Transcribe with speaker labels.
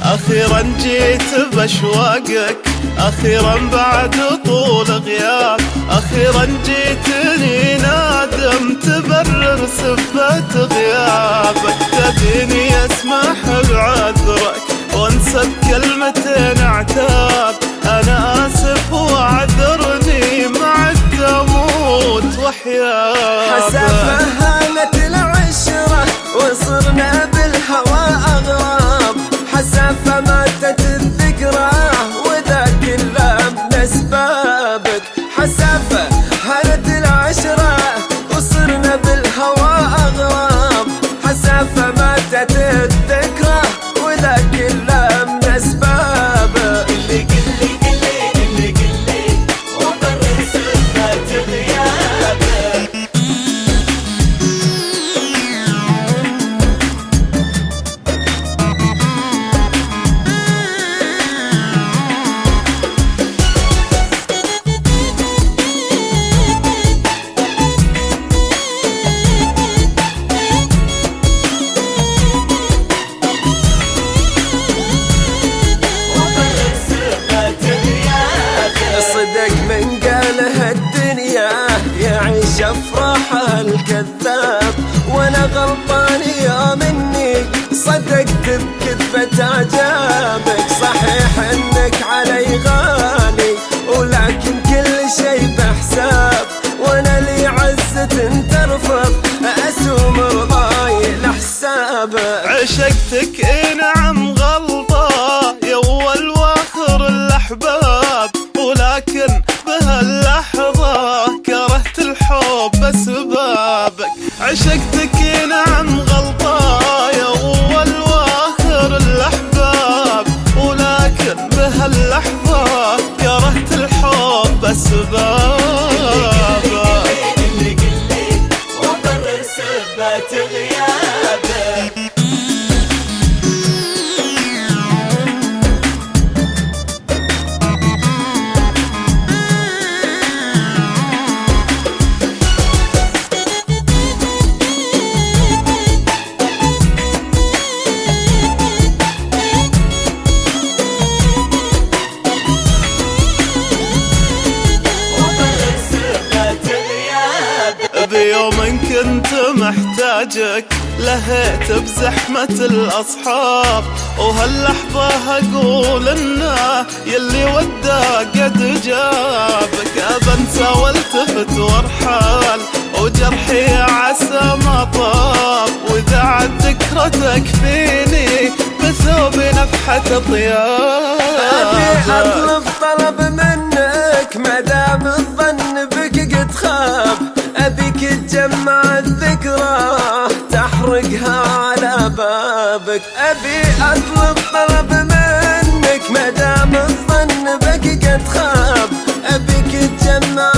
Speaker 1: أخيرا جيت بأشواقك، أخيرا بعد طول غياب، أخيرا جيتني نادم تبرر سبة غيابك. تبيني أسمح بعذرك وانسى بكلمتين عتاب، أنا آسف واعذرني مع التموت وحيابك.
Speaker 2: حسافة هانت العشرة وصرنا بالهوى أغراب، حسافة ماتت الذكرى وذاك اللام لأسبابك. حسافة هانت العشرة وصرنا بالهوى أغراب، حسافة ماتت الذكرى وذاك اللام لأسبابك.
Speaker 3: قلي قلي قلي قلي قلي وقرر سبة غيابك.
Speaker 2: صدق من قاله الدنيا يعيش افراحها الكذاب، وانا غلطان يوم اني صدقت بكذبة اعجابك. صحيح انك علي غالي ولكن كل شي بحساب، وانا لي عزة ترفض اسوم رضاي لحسابك.
Speaker 1: عشقتك اي نعم غلطة يا اول واخر الاحباب، ولكن بهاللحظة كرهت الحب بسبابك. عشقتك اي نعم غلطة يا اول واخر الاحباب، ولكن بهاللحظة كرهت الحب بسبابك.
Speaker 3: قلي قلي وقرر سبة غيابك.
Speaker 1: بيوم كنت محتاجك لهيت بزحمة الأصحاب، وهاللحظة أقول إنه يلي ودا قد جابك. أبنسى والتفت وارحال وجرحي عسى ما طاب، وإذا عاد ذكرتك فيني بثوب نفحة طيابك.
Speaker 2: أبي أطلب طلب منك مدام الظن بك قد خاب، أبيك تجمع الذكرى تحرقها على بابك. أبي أطلب طلب منك مدام الظن بك قد خاب، أبيك تجمع